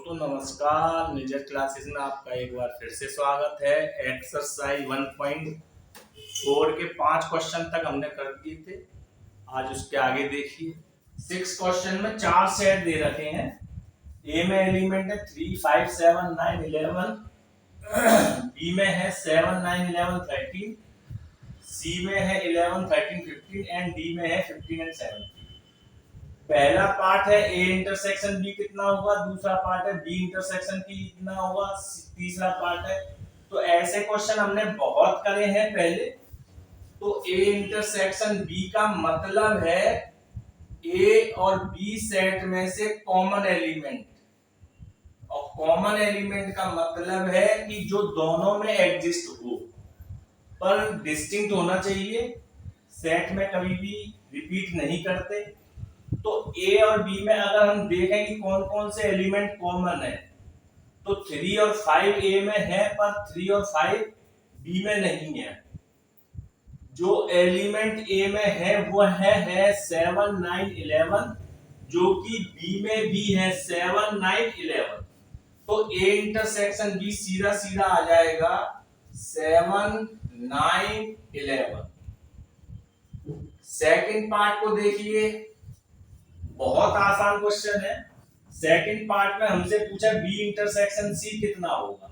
दोस्तों नमस्कार। निजर क्लासेस में आपका एक बार फिर से स्वागत है। एक्सरसाइज 1.4 के 5 क्वेश्चन तक हमने कर दिए थे। आज उसके आगे देखिए। 6 क्वेश्चन में 4 सेट दे रखे हैं। ए में एलिमेंट है 3, 5, 7, 9, 11। बी में है 7, 9, 11, 13। सी में है 11, 13, 15 एंड डी में है 15 एंड 17। पहला पार्ट है ए इंटरसेक्शन बी कितना होगा, दूसरा पार्ट है बी इंटरसेक्शन बी कितना होगा, तीसरा पार्ट है। तो ऐसे क्वेश्चन हमने बहुत करे हैं पहले। तो ए इंटरसेक्शन बी का मतलब है ए और बी सेट में से कॉमन एलिमेंट, और कॉमन एलिमेंट का मतलब है कि जो दोनों में एग्जिस्ट हो पर डिस्टिंक्ट होना चाहिए, सेट में कभी भी रिपीट नहीं करते। तो ए और बी में अगर हम देखें कि कौन कौन से एलिमेंट कॉमन है, तो 3 और 5 ए में है पर 3 और 5 बी में नहीं है। जो एलिमेंट ए में है वो है 7, 9, 11, जो कि बी में भी है 7, 9, 11। तो ए इंटरसेक्शन बी सीधा सीधा आ जाएगा 7, 9, 11। सेकंड पार्ट को देखिए, बहुत आसान क्वेश्चन है। सेकंड पार्ट में हमसे पूछा बी इंटरसेक्शन सी कितना होगा।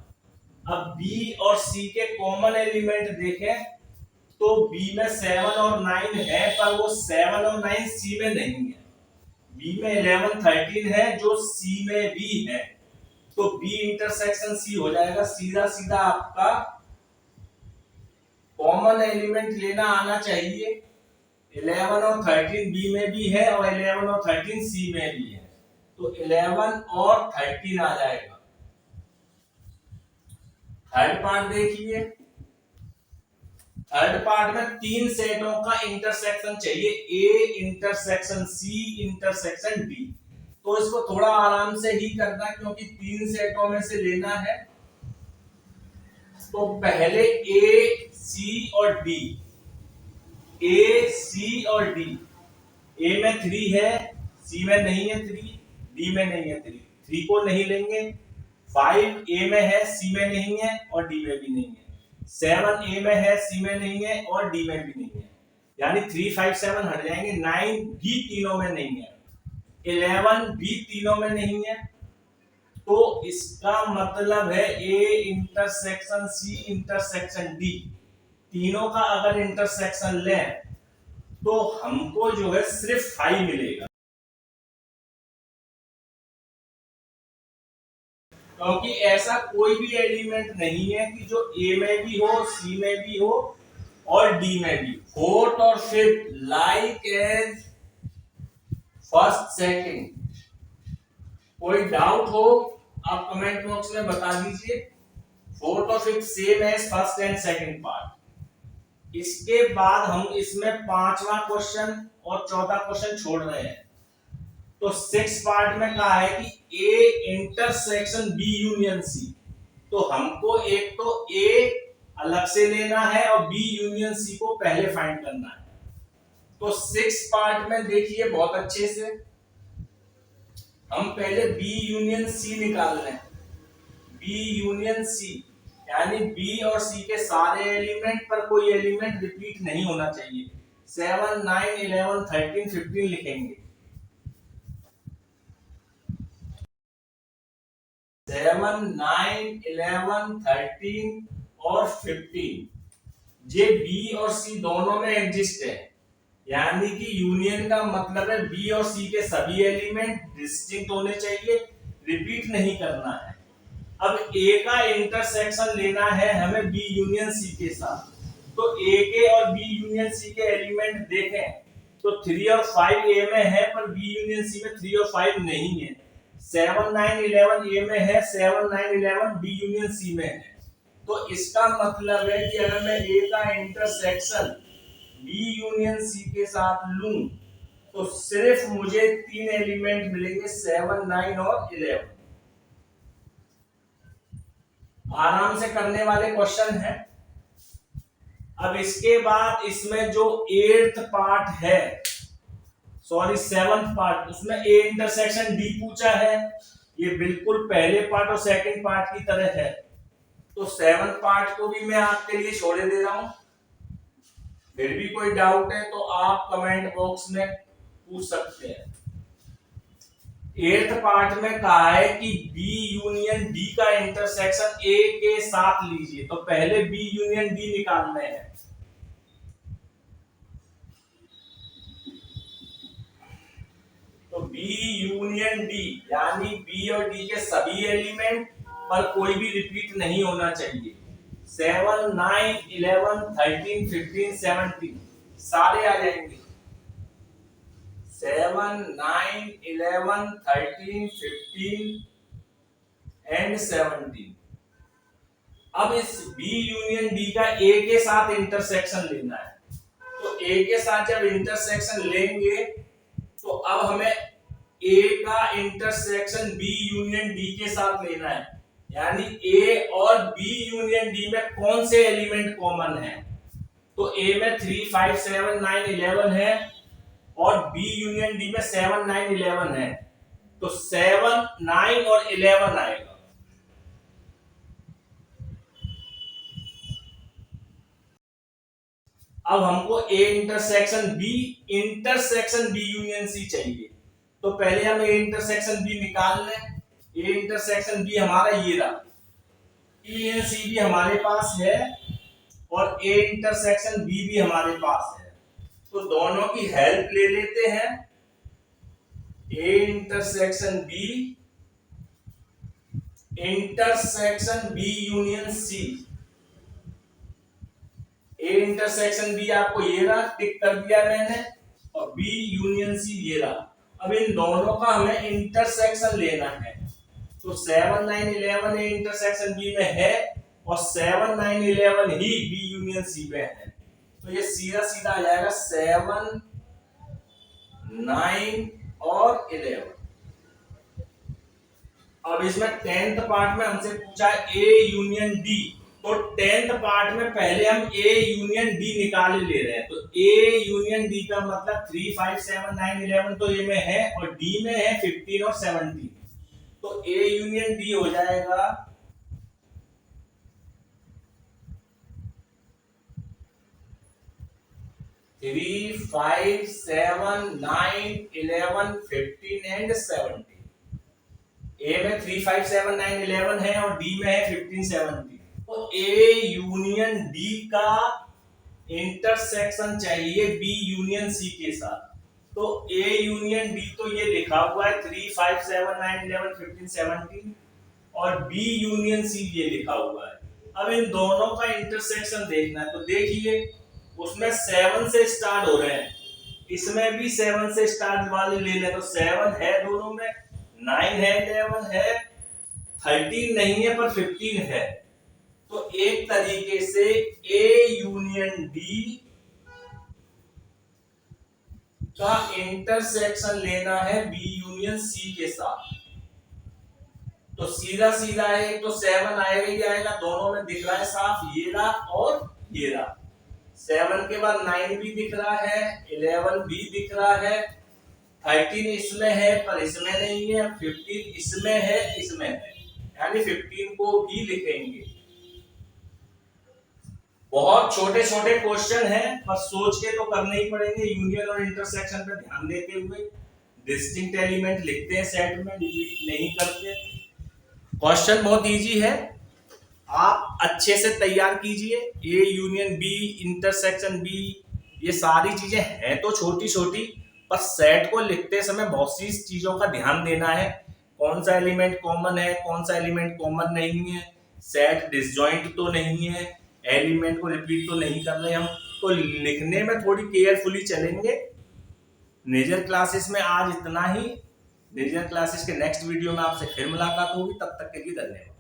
अब बी और सी के कॉमन एलिमेंट देखें तो बी में 7 और 9 है पर वो 7 और 9 सी में नहीं है। बी में 11, 13 है जो सी में भी है। तो बी इंटरसेक्शन सी हो जाएगा। सीधा सीधा आपका कॉमन एलिमेंट लेना आना चाहिए। 11 और 13 बी में भी है और 11 और 13 सी में भी है। तो 11 और 13 आ जाएगा। थर्ड पार्ट देखिए। थर्ड पार्ट में 3 सेटों का इंटरसेक्शन चाहिए, A intersection C intersection D. तो इसको थोड़ा आराम से ही करना क्योंकि 3 सेटों में से लेना है। तो पहले ए सी और डी, ए सी और डी। ए में 3 है, सी में नहीं है 3, डी में नहीं है 3, 3 को नहीं लेंगे। 5 ए में है, सी में नहीं है और डी में भी नहीं है। 7 ए में है, सी में नहीं है और डी में भी नहीं है, यानी 3, 5, 7 हट जाएंगे। 9 भी तीनों में नहीं है, 11 भी तीनों में नहीं है। तो इसका मतलब है A intersection C intersection D, तीनों का अगर इंटरसेक्शन लें तो हमको जो है सिर्फ 5 मिलेगा, क्योंकि ऐसा कोई भी एलिमेंट नहीं है कि जो ए में भी हो, सी में भी हो और डी में भी। फोर्थ और fifth like as first second. कोई डाउट हो आप कमेंट बॉक्स में बता दीजिए। फोर्थ और fifth same as first and second part. इसके बाद हम इसमें 5वां क्वेश्चन और 14 क्वेश्चन छोड़ रहे हैं। तो 6 पार्ट में कहा है कि A intersection B union C. तो हमको एक तो ए अलग से लेना है और बी यूनियन सी को पहले फाइंड करना है। तो 6 पार्ट में देखिए बहुत अच्छे से, हम पहले बी यूनियन सी निकाल रहे हैं। बी यूनियन सी यानी बी और सी के सारे एलिमेंट पर कोई एलिमेंट रिपीट नहीं होना चाहिए। 7, 9, 11, 13, 15 लिखेंगे। 7, 9, 11, 13 और 15 ये बी और सी दोनों में एग्जिस्ट है, यानी कि यूनियन का मतलब है बी और सी के सभी एलिमेंट डिस्टिंक्ट होने चाहिए, रिपीट नहीं करना है। अब ए का इंटरसेक्शन लेना है हमें बी यूनियन सी के साथ। तो ए के और बी यूनियन सी के एलिमेंट देखें तो 3 और 5 ए में है पर बी यूनियन सी में 3 और 5 नहीं है। 7, 9, 11 ए में है, 7, 9, 11 बी यूनियन सी में है। तो इसका मतलब है कि अगर मैं ए का इंटरसेक्शन बी यूनियन सी के साथ लूं तो सिर्फ मुझे 3 एलिमेंट मिलेंगे, 7, 9 और 11। आराम से करने वाले क्वेश्चन है। अब इसके बाद इसमें जो 8th पार्ट है, सॉरी 7th पार्ट, उसमें ए इंटरसेक्शन डी पूछा है। ये बिल्कुल पहले पार्ट और सेकंड पार्ट की तरह है। तो 7 पार्ट को भी मैं आपके लिए छोड़े दे रहा हूं। फिर भी कोई डाउट है तो आप कमेंट बॉक्स में पूछ सकते हैं। 8th पार्ट में कहा है कि बी यूनियन डी का इंटरसेक्शन ए के साथ लीजिए। तो पहले बी यूनियन डी निकालना है। तो बी यूनियन डी यानी बी और डी के सभी एलिमेंट पर कोई भी रिपीट नहीं होना चाहिए। 7, 9, 11, 13, 15, 17 सारे आ जाएंगे। 7, 9, 11, 13, 15 एंड 17। अब इस बी यूनियन डी का ए के साथ इंटरसेक्शन लेना है। तो ए के साथ जब इंटरसेक्शन लेंगे तो अब हमें ए का इंटरसेक्शन बी यूनियन डी के साथ लेना है। यानी ए और बी यूनियन डी में कौन से एलिमेंट कॉमन है। तो ए में 3, 5, 7, 9, 11 है और बी यूनियन डी में 7, 9, 11 है। तो 7, 9 और 11 आएगा। अब हमको A intersection B union C चाहिए। तो पहले हम ए इंटरसेक्शन बी निकाल लें। ए इंटरसेक्शन बी हमारा ये रहा। ई एंड सी भी हमारे पास है और ए इंटरसेक्शन बी भी हमारे पास है। तो दोनों की हेल्प ले लेते हैं। A intersection B union C. A intersection B आपको ये रहा, टिक कर दिया मैंने, और बी यूनियन सी ये रहा। अब इन दोनों का हमें इंटरसेक्शन लेना है। तो 7, 9, 11 ए इंटरसेक्शन बी में है और 7, 9, 11 ही बी यूनियन सी में है। तो ये सीधा सीधा आ जाएगा 7, 9 और 11। अब इसमें 10th पार्ट में हमसे पूछा ए यूनियन डी। तो 10th पार्ट में पहले हम ए यूनियन डी निकाल ले रहे हैं। तो ए यूनियन डी का मतलब 3, 5, 7, 9, 11 तो ए में है और डी में है 15 और 17। तो ए यूनियन डी हो जाएगा 3, 5, 7, 9, 11, 15 एंड 17। ए में 3, 5, 7, 9, 11 है और डी में है 15, 17। तो ए यूनियन डी का इंटरसेक्शन चाहिए बी यूनियन सी के साथ। तो ए यूनियन डी तो ये लिखा हुआ है 3, 5, 7, 9, 11, 15, 17 और बी यूनियन सी ये लिखा हुआ है। अब इन दोनों का इंटरसेक्शन देखना है। तो देखिए उसमें 7 से स्टार्ट हो रहे हैं, इसमें भी 7 से स्टार्ट वाले ले लें। तो 7 है दोनों में, 9 है, 11 है, 13 नहीं है पर 15 है। तो एक तरीके से ए यूनियन डी का इंटरसेक्शन लेना है बी यूनियन सी के साथ। तो सीधा सीधा है, तो 7 आएगा ही आएगा, दोनों में दिख रहा है साफ, ये रहा और ये रहा। 7 के बाद 9 भी दिख रहा है, 11 भी दिख रहा है, 13 इसमें है पर इसमें नहीं है, 15 इसमें है, इसमें है, यानी 15 को भी लिखेंगे। बहुत छोटे छोटे क्वेश्चन हैं पर सोच के तो करने ही पड़ेंगे। यूनियन और इंटरसेक्शन पे ध्यान देते हुए डिस्टिंक्ट एलिमेंट लिखते हैं सेट में, डिलीट नहीं करते। क्वेश्चन बहुत इजी है, आप अच्छे से तैयार कीजिए। A union B, intersection B, ये सारी चीजें हैं तो छोटी छोटी, पर सेट को लिखते समय बहुत सी चीजों का ध्यान देना है। कौन सा एलिमेंट कॉमन है, कौन सा एलिमेंट कॉमन नहीं है, सेट डिसजॉइंट तो नहीं है, एलिमेंट को रिपीट तो नहीं कर रहे हम। तो लिखने में थोड़ी केयरफुली चलेंगे। मेजर क्लासेस में आज इतना ही। मेजर क्लासेस के नेक्स्ट वीडियो में आपसे फिर मुलाकात होगी, तब तक के लिए धन्यवाद।